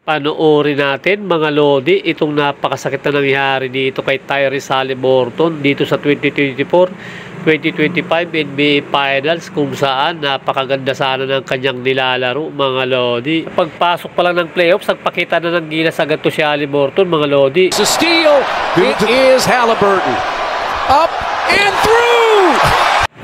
Panoorin natin mga Lodi itong napakasakit na nangyari dito kay Tyrese Haliburton dito sa 2024-2025 NBA Finals, kung saan napakaganda sana ng kanyang nilalaro mga Lodi. Pagpasok pa lang ng playoffs, nagpakita na ng gilas agad to si Haliburton mga Lodi. It's a steal. It is Haliburton. Up and through!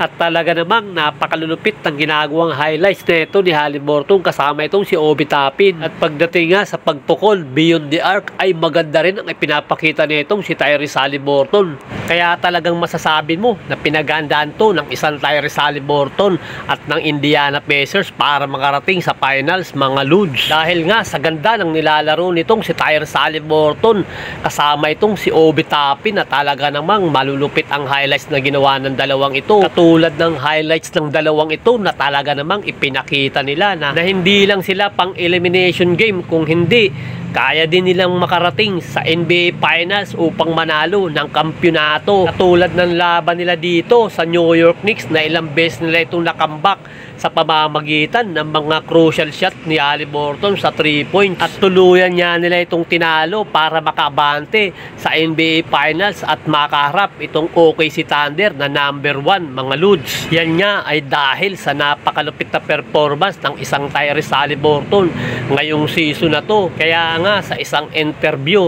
At talaga namang napakalulupit ng ginagawang highlights na ito ni Haliburton kasama itong si Obi Toppin. At pagdating nga sa pagpukol beyond the arc ay maganda rin ang ipinapakita nitong si Tyrese Haliburton. Kaya talagang masasabi mo na pinagandaan to ng isang Tyrese Haliburton at ng Indiana Pacers para makarating sa finals mga Ludes. Dahil nga sa ganda ng nilalaro nitong si Tyrese Haliburton kasama itong si Obi Toppin na talaga namang malulupit ang highlights na ginawa ng dalawang ito. Tulad ng highlights ng dalawang ito na talaga namang ipinakita nila na hindi lang sila pang elimination game, kung hindi kaya din nilang makarating sa NBA Finals upang manalo ng kampyonato. Katulad ng laban nila dito sa New York Knicks na ilang beses nila itong nakambak sa pamamagitan ng mga crucial shot ni Haliburton sa 3 points. At tuluyan niya nila itong tinalo para makaabante sa NBA Finals at makaharap itong OKC Thunder na number 1 mga Ludes. Yan nga ay dahil sa napakalupit na performance ng isang Tyrese Haliburton ngayong season na to. Kaya nga sa isang interview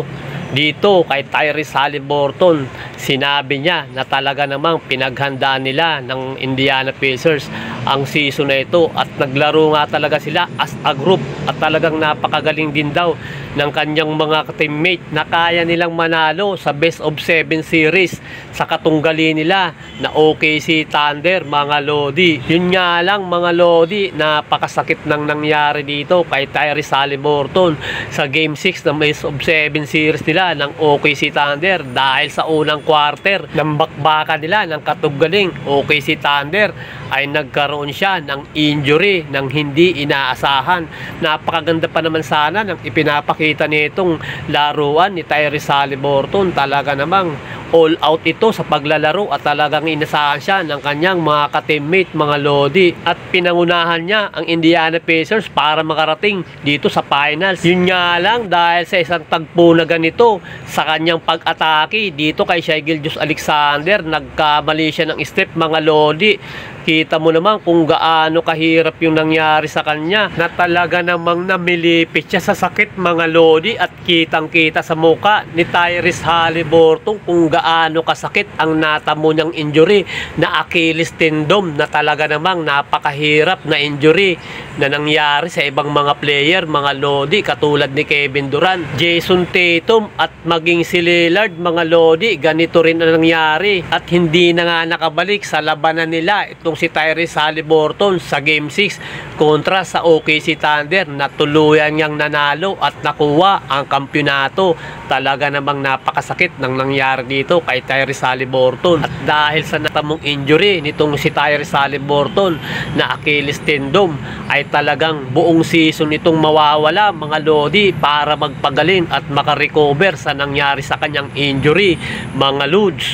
dito kay Tyrese Haliburton, sinabi niya na talaga namang pinaghandaan nila ng Indiana Pacers ang season na ito at naglaro nga talaga sila as a group at talagang napakagaling din daw ng kanyang mga teammate na kaya nilang manalo sa best of 7 series sa katunggali nila na OKC Thunder mga Lodi. Yun nga lang mga Lodi, napakasakit nang nangyari dito kay Tyrese Haliburton sa game 6 na best of 7 series nila ng OKC Thunder dahil sa unang quarter ng bakbakan nila ng katugaling OKC Thunder ay nagkaroon siya ng injury ng hindi inaasahan. Napakaganda pa naman sana ng ipinapakita nitong laruan ni Tyrese Haliburton. Talaga namang all out ito sa paglalaro at talagang inasahan siya ng kanyang mga ka-teammate mga Lodi. At pinangunahan niya ang Indiana Pacers para makarating dito sa finals. Yun nga lang dahil sa isang tagpo na ganito sa kanyang pag-atake dito kay Shai Gilgeous-Alexander, nagkamali siya ng step mga Lodi. Kita mo naman kung gaano kahirap yung nangyari sa kanya na talaga namang namilipit siya sa sakit mga Lodi. At kitang kita sa muka ni Tyrese Haliburton kung gaano kasakit ang natamo niyang injury na Achilles tendon na talaga namang napakahirap na injury na nangyari sa ibang mga player mga Lodi katulad ni Kevin Durant, Jason Tatum at maging si Lillard mga Lodi. Ganito rin ang nangyari at hindi na nga nakabalik sa labanan nila itong si Tyrese Haliburton sa game 6 kontra sa OKC Thunder na tuluyan niyang nanalo at nakuha ang kampyonato. Talaga namang napakasakit ng nangyari dito kay Tyrese Haliburton. At dahil sa natamong injury nitong si Tyrese Haliburton na Achilles tendon ay talagang buong season itong mawawala mga Lodi para magpagaling at makarecover sa nangyari sa kanyang injury mga Ludes.